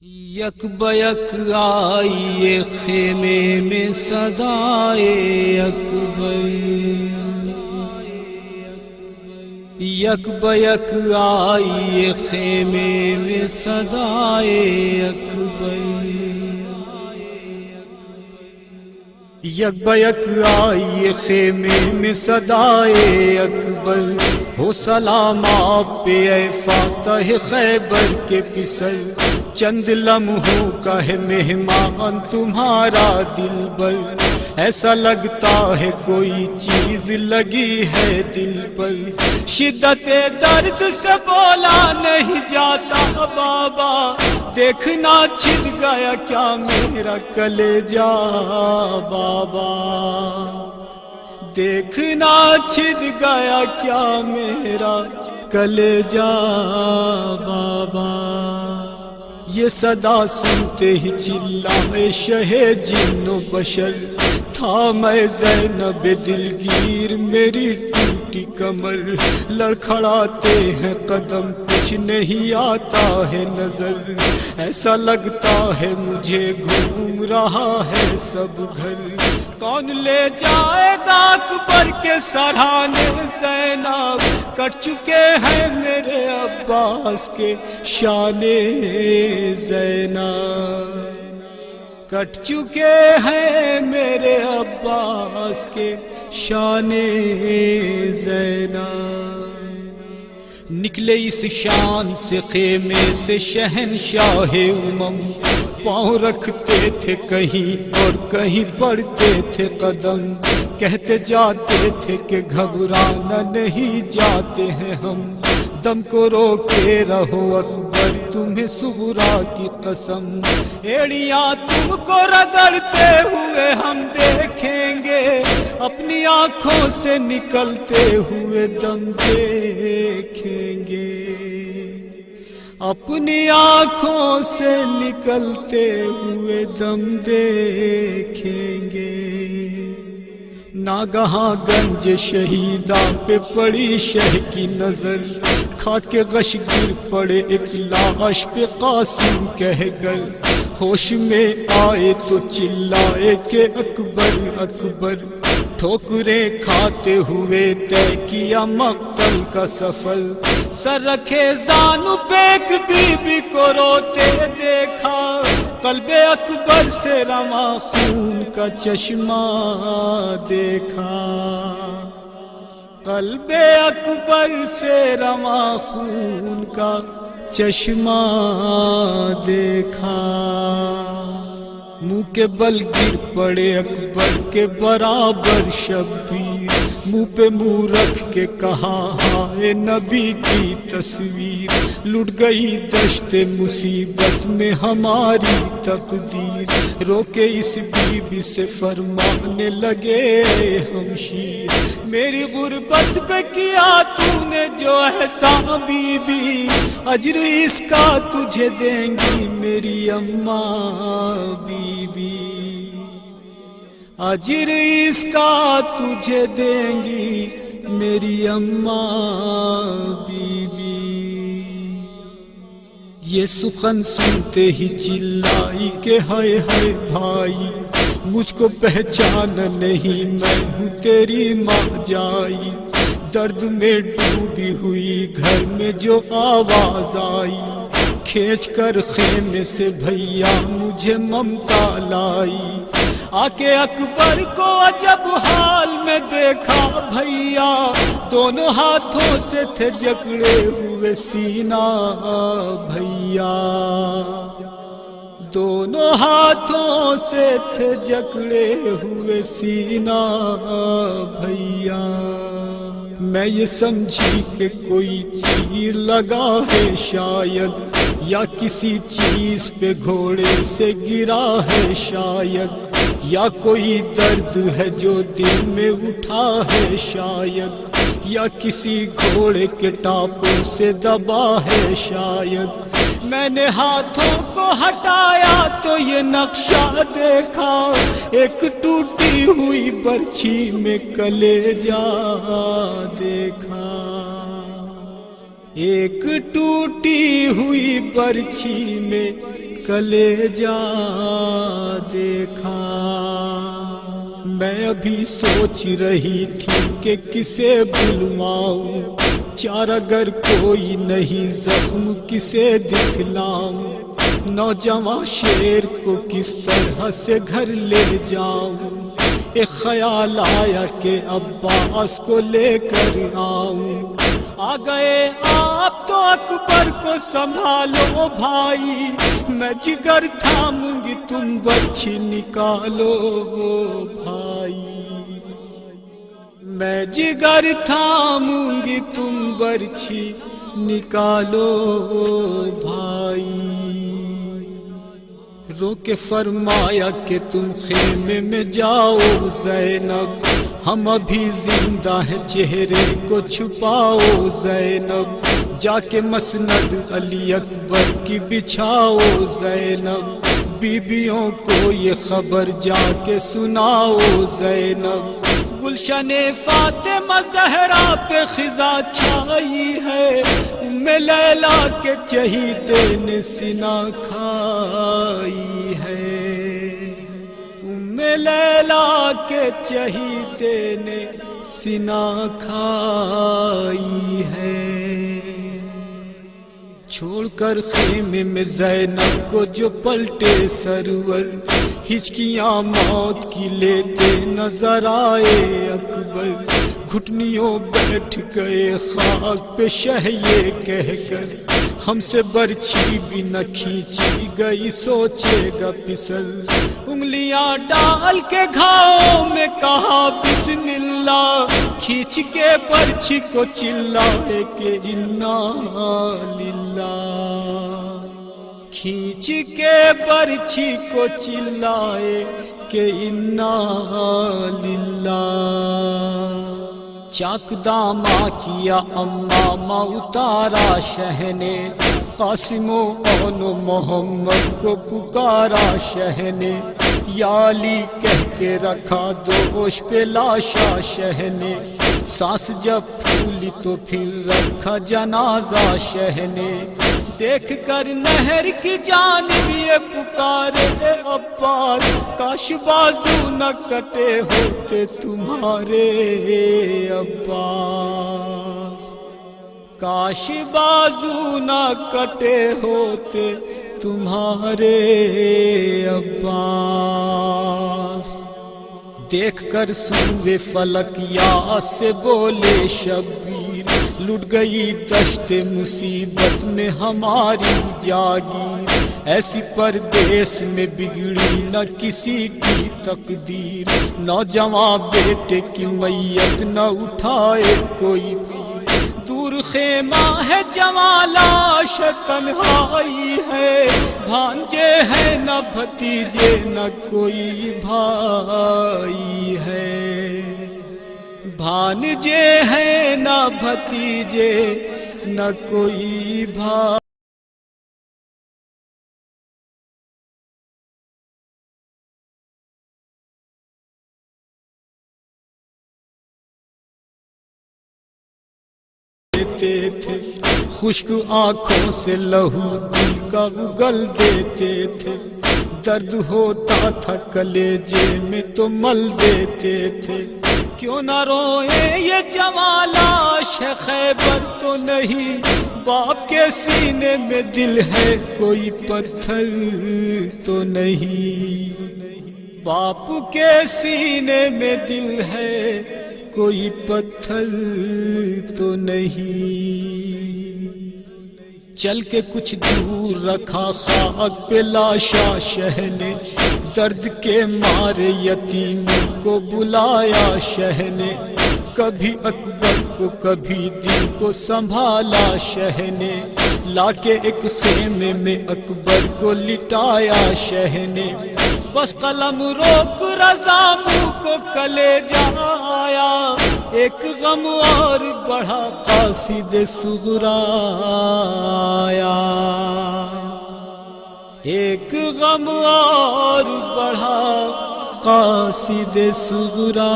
یک بیک آئیے خیمے میں صدائے اکبر، یک بیک آئیے خیمے میں صدائے اکبر، یک بیک آئیے خیمے میں صدائے اکبر، ہو سلام آپ پہ اے فاتح خیبر کے پسر، چند لمحوں کا ہے مہمان تمہارا دلبر، ایسا لگتا ہے کوئی چیز لگی ہے دل پر، شدت درد سے بولا نہیں جاتا بابا، دیکھنا چھن گیا کیا میرا کلیجا بابا، دیکھنا چھن گیا کیا میرا کلیجا بابا، یہ صدا سنتے ہی چلائے شہ جن و بشر، تھا میں زینب دلگیر میری ٹوٹی کمر، لڑکھڑاتے ہیں قدم کچھ نہیں آتا ہے نظر، ایسا لگتا ہے مجھے گھوم رہا ہے سب گھر، کون لے جائے گا اکبر کے سرہانے زینب، کٹ چکے ہیں میرے عباس کے شان زینب، کٹ چکے ہیں میرے عباس کے شان زینب، نکلے اس شان سے خیمے سے شہنشاہ امم، پاؤں رکھتے تھے کہیں اور کہیں پڑتے تھے قدم، کہتے جاتے تھے کہ گھبرانا نہیں جاتے ہیں ہم، دم کو روکے رہو اکبر تمہیں صغرا کی قسم، ایڑیاں تم کو رگڑتے ہوئے ہم دیکھیں گے، اپنی آنکھوں سے نکلتے ہوئے دم دیکھیں گے، اپنی آنکھوں سے نکلتے ہوئے دم دیکھیں گے، ناگہاں گنج شہیدہ پہ پڑی شہ کی نظر، کھا کے غش گر پڑے ایک لاش پہ قاسم کہہ کر، ہوش میں آئے تو چلائے کہ اکبر اکبر، ٹھوکریں کھاتے ہوئے طے کیا مقتل کا سفر، سر رکھے زانو پہ ایک بی بی کو روتے دیکھا، قلب اکبر سے رواں خون کا چشمہ دیکھا، قلب اکبر سے رواں خون کا چشمہ دیکھا، منہ کے بل گر پڑے اکبر کے برابر شبیر، منہ پہ منہ رکھ کے کہا ہائے نبی کی تصویر، لٹ گئی دشت مصیبت میں ہماری تقدیر، رو کے اس بی بی سے فرمانے لگے ہم شیر، میری غربت پہ کیا تو نے جو احسان بی بی، اجر اس کا تجھے دیں گی میری اماں بی بی، اجر اس کا تجھے دیں گی میری اماں بی بی، یہ سخن سنتے ہی چلائی کہ ہائے ہائے بھائی، مجھ کو پہچان نہیں میں ہوں تیری ماں جائی، درد میں ڈوبی ہوئی گھر میں جو آواز آئی، کھینچ کر خیمے سے بھیا مجھے ممتا لائی، آ کے اکبر کو عجب حال میں دیکھا بھیا، دونوں ہاتھوں سے تھے جکڑے ہوئے سینہ بھیا، دونوں ہاتھوں سے تھے جکڑے ہوئے سینہ بھیا، میں یہ سمجھی کہ کوئی تیر لگا ہے شاید، یا کسی چیز پہ گھوڑے سے گرا ہے شاید، یا کوئی درد ہے جو دل میں اٹھا ہے شاید، یا کسی گھوڑے کے ٹاپوں سے دبا ہے شاید، میں نے ہاتھوں کو ہٹایا تو یہ نقشہ دیکھا، ایک ٹوٹی ہوئی برچھی میں کلیجا دیکھا، ایک ٹوٹی ہوئی برچھی میں کلیجا دیکھا۔ میں ابھی سوچ رہی تھی کہ کسے بلواؤں، چار اگر کوئی نہیں زخم کسے دکھلاؤں، نوجوان شیر کو کس طرح سے گھر لے جاؤں۔ ایک خیال آیا کہ عباس کو لے کر آؤں، آ گئے آپ تو اکبر کو سنبھالو بھائی، میں جگر تھاموں گی تم برچھی نکالو بھائی، میں جگر تھاموں گی تم برچھی نکالو بھائی۔ رو کے فرمایا کہ تم خیمے میں جاؤ زینب، ہم ابھی زندہ ہیں چہرے کو چھپاؤ زینب، جا کے مسند علی اکبر کی بچھاؤ زینب، بیبیوں کو یہ خبر جا کے سناؤ زینب، گلشن فاطمہ زہرا پہ خزاں چھائی ہے، ام لیلا کے چہیتے نے سنا کھائی ہے، ام لیلا کے چہیتے نے سنا کھائی ہے۔ چھوڑ کر خیمے میں زینب کو جو پلٹے سرور، ہچکیاں موت کی لیتے نظر آئے اکبر، گھٹنیوں بیٹھ گئے خاک پہ شہ یہ کہہ کر، ہم سے برچھی بھی نہ کھینچی گئی سوچے گا پسر، انگلیاں ڈال کے گھاؤں میں کہا بسم اللہ، کھینچ کے برچھی کو چلائے کہ انا للہ، کھینچ کے برچھی کو چلائے کہ انا للہ۔ چاک داما کیا امامہ اتارا شہ نے، قاسم و اون و محمد کو پکارا شہ نے، یا علی کہہ کے رکھا دوش پہ لاشا شہ نے، سانس جب پھولی تو پھر رکھا جنازہ شہ نے، دیکھ کر نہر کی جانب یہ پکارے عباس، کاش بازو نہ کٹے ہوتے تمہارے عباس، کاش بازو نہ کٹے ہوتے تمہارے عباس۔ دیکھ کر سوئے فلک یا سے بولے شبیر، لٹ گئی دشت مصیبت میں ہماری جاگیر، ایسی پردیس میں بگڑی نہ کسی کی تقدیر، نوجوان بیٹے کی میت نہ اٹھائے کوئی پیر، دور خیمہ ہے جوان لاش تنہائی ہے، بھانجے ہیں نہ بھتیجے نہ کوئی بھائی ہے، بھانجے ہیں نہ بھتیجے نہ کوئی بھائی۔ تھے خشک آنکھوں سے لہو دل کا اگل دیتے تھے، درد ہوتا تھا کلیجے میں تو مل دیتے تھے، کیوں نہ روئے یہ جوان لاش ہے خیبر تو نہیں، باپ کے سینے میں دل ہے کوئی پتھر تو نہیں، باپ کے سینے میں دل ہے کوئی پتھر تو نہیں۔ چل کے کچھ دور رکھا خاک پہ لاشا شہ نے، درد کے مارے یتیموں کو بلایا شہ نے، کبھی اکبر کو کبھی دل کو سنبھالا شہ نے، لا کے ایک خیمے میں اکبر کو لٹایا شہ نے، بس قلم روک رضا منہ کو کلیجا آیا، ایک غم اور بڑھا قاصد صغرا آیا، ایک غم اور بڑھا قاصد صغرا